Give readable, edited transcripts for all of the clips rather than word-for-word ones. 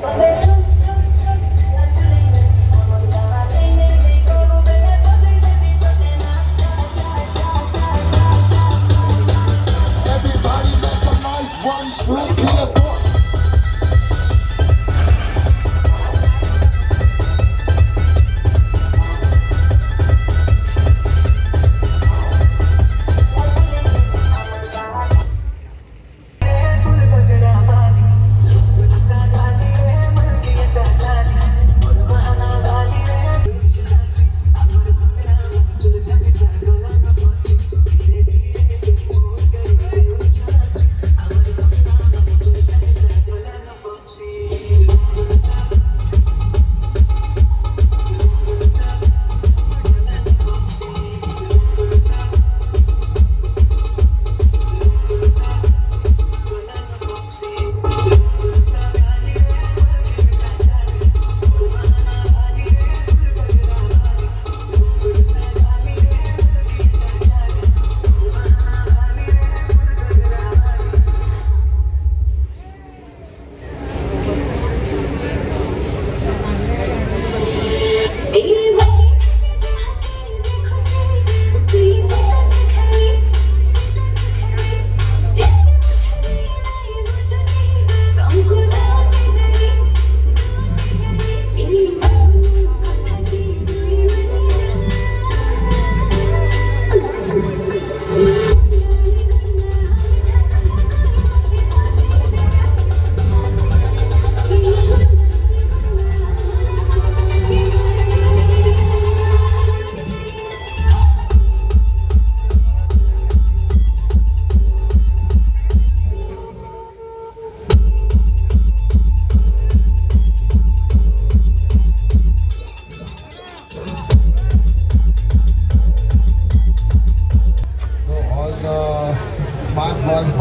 Everybody make some noise, 1, 2, 3, 4.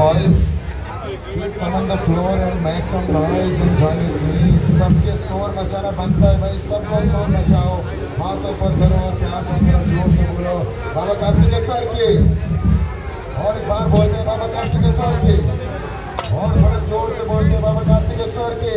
Boys, please come on the floor and make some noise and join with me. सबके शोर मचाना बनता है भाई, सब लोग शोर मचाओ, हाथों पर करो और प्यार से थोड़ा जोर से बोलो बाबा कार्तिकेश्वर की। और एक बार बोलते हैं बाबा कार्तिकेश्वर की, और थोड़ा जोर से बोलते हैं बाबा कार्तिकेश्वर की।